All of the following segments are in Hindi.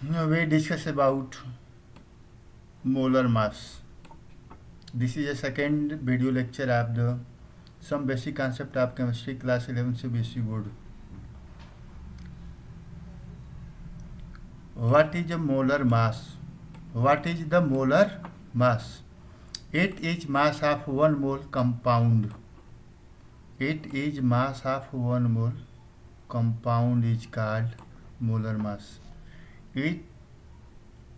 We discuss about molar mass. This is a second video lecture of the some basic concept of chemistry class 11 से BSc board. What is a molar mass? What is the molar mass? It is mass of one mole compound. It is mass of one mole compound is called molar mass. It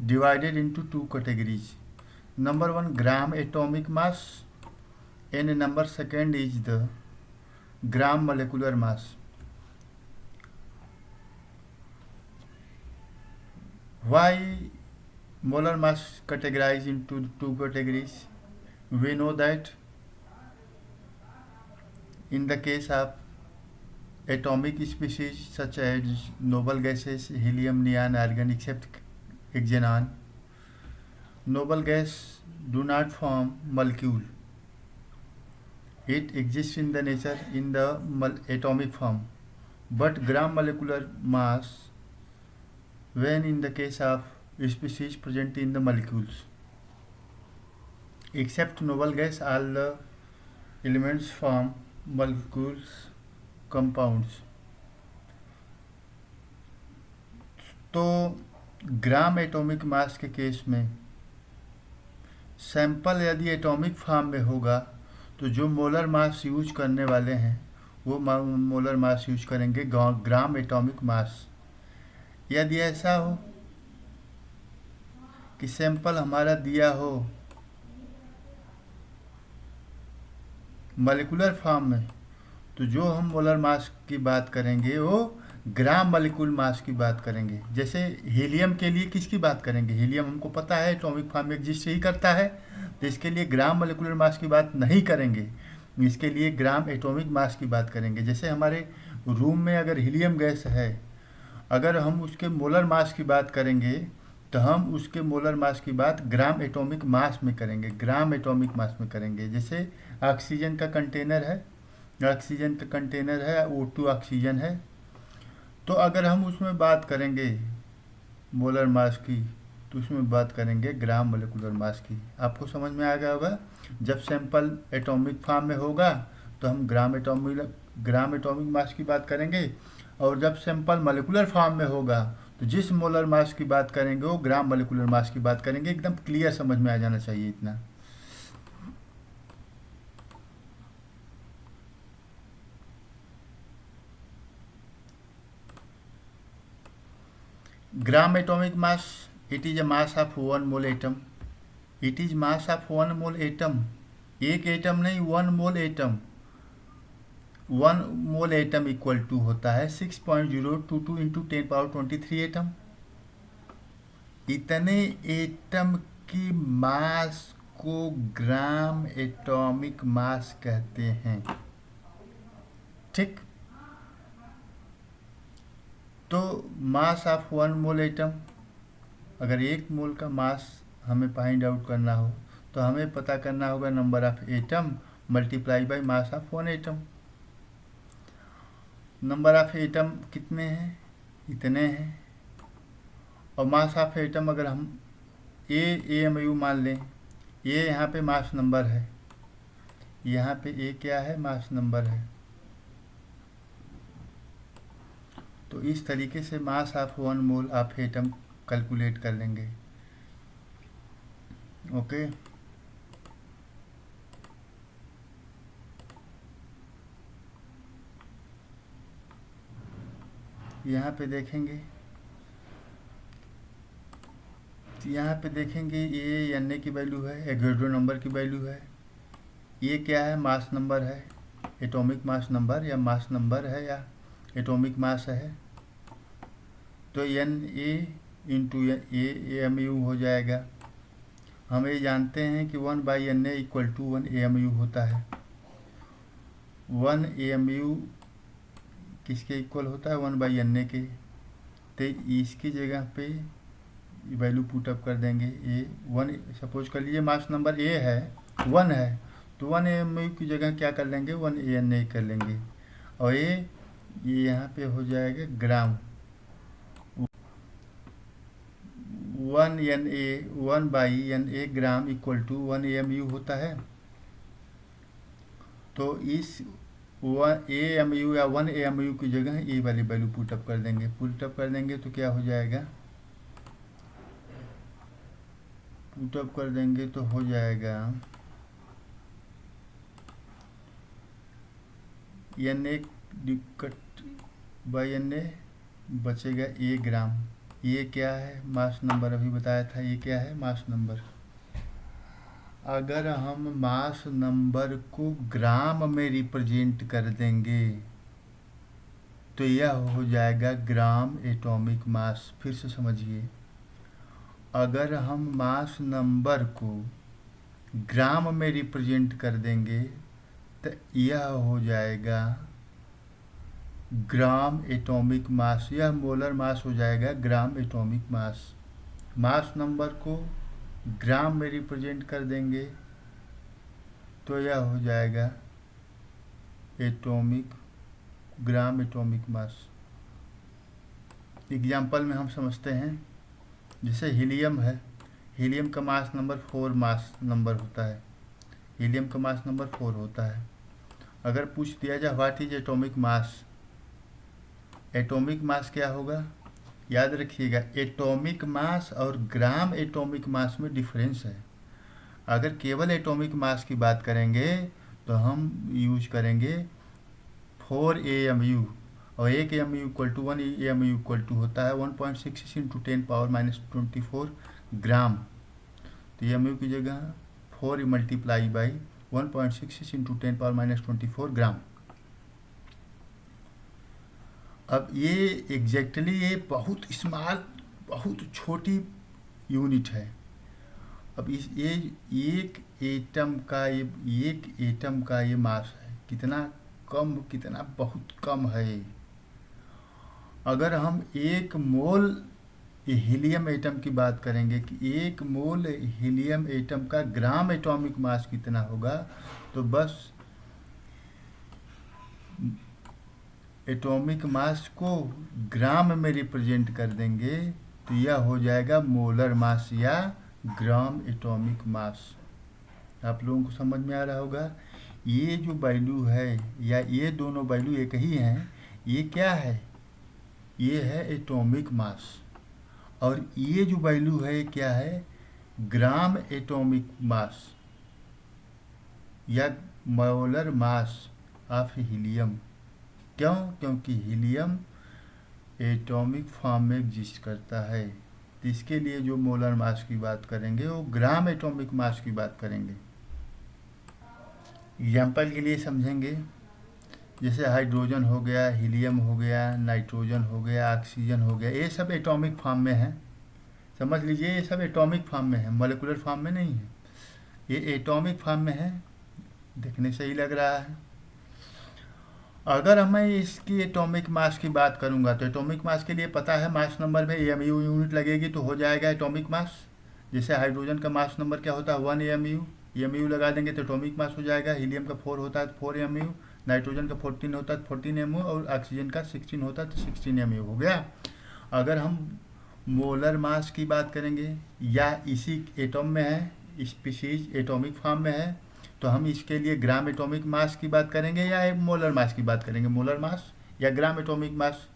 divided into two categories. Number one, gram atomic mass, and number second is the gram molecular mass. Why molar mass categorized into two categories? We know that in the case of atomic species such as noble gases, helium, neon, argon, except xenon, noble gas do not form molecule. It exists in the nature in the atomic form, but gram molecular mass when in the case of species present in the molecules. Except noble gas, all the elements form molecules compounds. तो ग्राम एटॉमिक मास के केस में सैंपल यदि एटॉमिक फॉर्म में होगा तो जो मोलर मास यूज करने वाले हैं वो मोलर मास यूज करेंगे ग्राम एटॉमिक मास. यदि ऐसा हो कि सैंपल हमारा दिया हो मॉलिक्यूलर फॉर्म में तो जो हम मोलर मास की बात करेंगे वो ग्राम मॉलिक्यूल मास की बात करेंगे. जैसे हीलियम के लिए किसकी बात करेंगे? हीलियम हमको पता है एटॉमिक फॉर्म में एग्जिस्ट ही करता है, तो इसके लिए ग्राम मॉलिक्यूलर मास की बात नहीं करेंगे, इसके लिए ग्राम एटॉमिक मास की बात करेंगे. जैसे हमारे रूम में अगर हीलियम गैस है, अगर हम उसके मोलर मास की बात करेंगे तो हम उसके मोलर मास की बात ग्राम एटॉमिक मास में करेंगे, ग्राम एटॉमिक मास में करेंगे. जैसे ऑक्सीजन का कंटेनर है, ऑक्सीजन का कंटेनर है, O2 ऑक्सीजन है, तो अगर हम उसमें बात करेंगे मोलर मास की तो उसमें बात करेंगे ग्राम मोलिकुलर मास की. आपको समझ में आ गया होगा. जब सैंपल एटॉमिक फॉर्म में होगा तो हम ग्राम एटॉमिक मास की बात करेंगे, और जब सैंपल मोलिकुलर फॉर्म में होगा तो जिस मोलर मास की बात करेंगे वो ग्राम मोलिकुलर मास की बात करेंगे. एकदम क्लियर समझ में आ जाना चाहिए इतना. Gram atomic mass, it is a mass of one mole atom. It is mass of one mole atom. एक एटम नहीं, one mole atom. One mole atom equal to होता है 6.022 इंटू 10⁻23 एटम. इतने एटम की मास को ग्राम एटॉमिक मास कहते हैं. ठीक. तो mass of one mole atom, अगर एक मोल का मास हमें फाइंड आउट करना हो तो हमें पता करना होगा number of atom multiply by mass of one atom. Number of atom कितने हैं? इतने हैं. और मास ऑफ एटम अगर हम AMU मान लें, ये यहाँ पे मास नंबर है, यहाँ पे A क्या है? मास नंबर है. तो इस तरीके से mass of one mole of atom calculate कर लेंगे. ओके. यहाँ पे देखेंगे, यहाँ पे देखेंगे ये Na की वैल्यू है, एवोगाड्रो नंबर की वैल्यू है. ये क्या है? मास नंबर है, एटॉमिक मास नंबर या मास नंबर है या एटॉमिक मास है. तो Na इंटू AMU हो जाएगा. हम ये जानते हैं कि 1/Na इक्वल टू 1 AMU होता है. 1 AMU किसके इक्वल होता है? 1/Na के. तो इसकी जगह पे वैल्यू पुटअप कर देंगे. ए 1 सपोज कर लीजिए मास नंबर A है, 1 है, तो 1 AMU की जगह क्या कर लेंगे? 1 ANA कर लेंगे. और ये यहाँ पे हो जाएगा ग्राम. 1 ग्राम इक्वल टू 1 AMU होता है। तो इस 1 AMU या 1 AMU की जगह ये वाली वैल्यू पुटअप कर देंगे। पुटअप कर देंगे तो क्या हो जाएगा, पुटअप कर देंगे तो हो जाएगा NA डिकट बाई NA बचेगा A ग्राम। ये क्या है, मास नंबर अभी बताया था, ये क्या है मास नंबर। अगर हम मास नंबर को ग्राम में रिप्रेजेंट कर देंगे तो यह हो जाएगा ग्राम एटॉमिक मास। फिर से समझिए, अगर हम मास नंबर को ग्राम में रिप्रेजेंट कर देंगे तो यह हो जाएगा ग्राम एटॉमिक मास, यह मोलर मास हो जाएगा gram atomic mass. Mass number को ग्राम में रिप्रेजेंट कर देंगे तो यह हो जाएगा atomic gram atomic mass. Example में हम समझते हैं, जैसे हीलियम है, हीलियम का मास नंबर 4 मास नंबर होता है, हीलियम का मास नंबर 4 होता है। अगर पूछ दिया जाए what is atomic mass, atomic mass क्या होगा, याद रखिएगा एटॉमिक मास और ग्राम एटॉमिक मास में डिफरेंस है। अगर केवल एटॉमिक मास की बात करेंगे तो हम यूज करेंगे 4 AMU और 1 AMU equal to 1 AMU equal to होता है 1.66 इंटू 10⁻⁻24 ग्राम। तो AMU की जगह 4 मल्टीप्लाई बाई 1.66 इंटू 10⁻⁻24 ग्राम। अब ये एग्जैक्टली ये बहुत स्मॉल, बहुत छोटी यूनिट है। अब इस ये एक एटम का ये मास है, कितना कम, कितना बहुत कम है। अगर हम 1 मोल हीलियम एटम की बात करेंगे कि 1 मोल हीलियम एटम का ग्राम एटॉमिक मास कितना होगा, तो बस एटॉमिक मास को ग्राम में रिप्रेजेंट कर देंगे तो यह हो जाएगा मोलर मास या ग्राम एटॉमिक मास। आप लोगों को समझ में आ रहा होगा। ये जो वैल्यू है या ये दोनों वैल्यू एक ही हैं, ये क्या है, ये है एटॉमिक मास, और ये जो वैल्यू है क्या है, ग्राम एटॉमिक मास या मोलर मास ऑफ हीलियम। क्यों, क्योंकि हीलियम एटॉमिक फॉर्म में एग्जिस्ट करता है। तो इसके लिए जो मोलर मास की बात करेंगे वो ग्राम एटॉमिक मास की बात करेंगे। एग्जाम्पल के लिए समझेंगे, जैसे हाइड्रोजन हो गया, हीलियम हो गया, नाइट्रोजन हो गया, ऑक्सीजन हो गया, ये सब एटॉमिक फॉर्म में है। समझ लीजिए ये सब एटॉमिक फॉर्म में है, मॉलिक्यूलर फॉर्म में नहीं है, ये एटॉमिक फॉर्म में है। देखने से ही लग रहा है। अगर मैं इसकी एटॉमिक मास की बात करूंगा तो एटॉमिक मास के लिए पता है मास नंबर में AMU यूनिट लगेगी तो हो जाएगा एटॉमिक मास। जैसे हाइड्रोजन का मास नंबर क्या होता है 1 AMU, AMU लगा देंगे तो एटॉमिक मास हो जाएगा। हीलियम का 4 होता है तो 4 AMU, नाइट्रोजन का 14 होता है तो 14 AMU, और ऑक्सीजन का 16 होता है तो 16 AMU हो गया। अगर हम मोलर मास की बात करेंगे या इसी एटॉम में है, स्पीशीज एटॉमिक फॉर्म में है, तो हम इसके लिए ग्राम एटॉमिक मास की बात करेंगे या मोलर मास की बात करेंगे, मोलर मास या ग्राम एटॉमिक मास।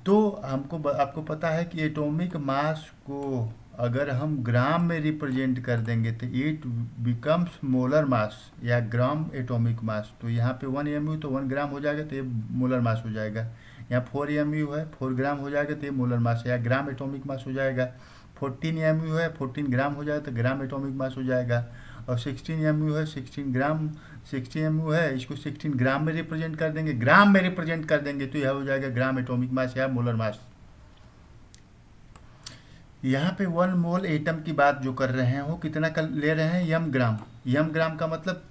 तो आपको पता है कि एटॉमिक मास को अगर हम ग्राम में रिप्रेजेंट कर देंगे तो इट बिकम्स मोलर मास या ग्राम एटॉमिक मास। तो यहाँ पे 1 AMU तो 1 ग्राम हो जाएगा तो ये मोलर मास हो जाएगा। यहाँ 4 AMU है, 4 ग्राम हो जाएगा तो ये मोलर मास या ग्राम एटॉमिक मास हो जाएगा। 14 AMU है, 14 ग्राम हो जाएगा तो ग्राम एटॉमिक मास हो जाएगा। और 16 AMU है, 16 AMU है, इसको 16 ग्राम में रिप्रेजेंट कर देंगे, ग्राम में रिप्रेजेंट कर देंगे तो यह हो जाएगा ग्राम एटॉमिक मास या मोलर मास। यहाँ पे 1 मोल एटम की बात जो कर रहे हैं वो कितना ले रहे हैं, यम ग्राम। यम ग्राम का मतलब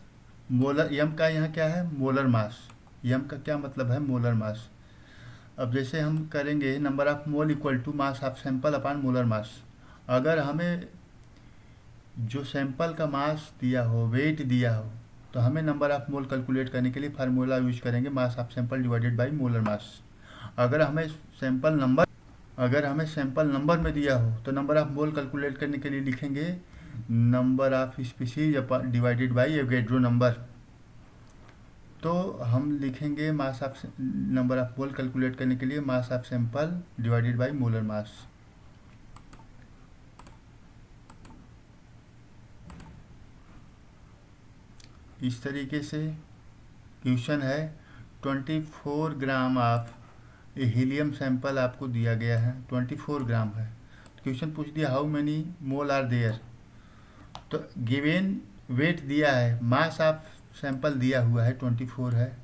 मोलर, यम का यहाँ क्या है मोलर मास, यम का क्या मतलब है मोलर मास। अब जैसे हम करेंगे number of mole equal to mass of sample upon molar mass. अगर हमें जो सैंपल का मास दिया हो, वेट दिया हो, तो हमें नंबर ऑफ मोल कैलकुलेट करने के लिए फार्मूला यूज करेंगे मास of sample divided by molar mass. अगर हमें सैंपल नंबर अगर हमें सैंपल नंबर में दिया हो तो नंबर ऑफ मोल कैलकुलेट करने के लिए लिखेंगे number of species divided by Avogadro number. तो हम लिखेंगे mass of number of mole calculate करने के लिए मास of sample divided by molar mass. इस तरीके से क्वेश्चन है 24 ग्राम ऑफ हीलियम सैंपल आपको दिया गया है, 24 ग्राम है। क्वेश्चन पूछ दिया how many mole are there, तो गिवन वेट दिया है, मास ऑफ सैंपल दिया हुआ है 24 है,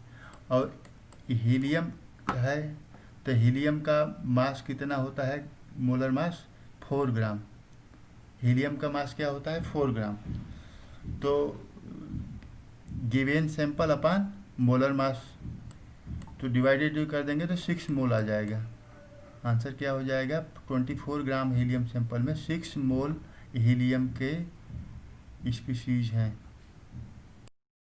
और हीलियम है, तो हीलियम का मास कितना होता है, मोलर मास 4 ग्राम। हीलियम का मास क्या होता है 4 ग्राम। तो गिवन सैंपल अपान मोलर मास, तो डिवाइडेड कर देंगे तो 6 मोल आ जाएगा। आंसर क्या हो जाएगा, 24 ग्राम हीलियम सैंपल में 6 मोल हीलियम के स्पीसीज हैं।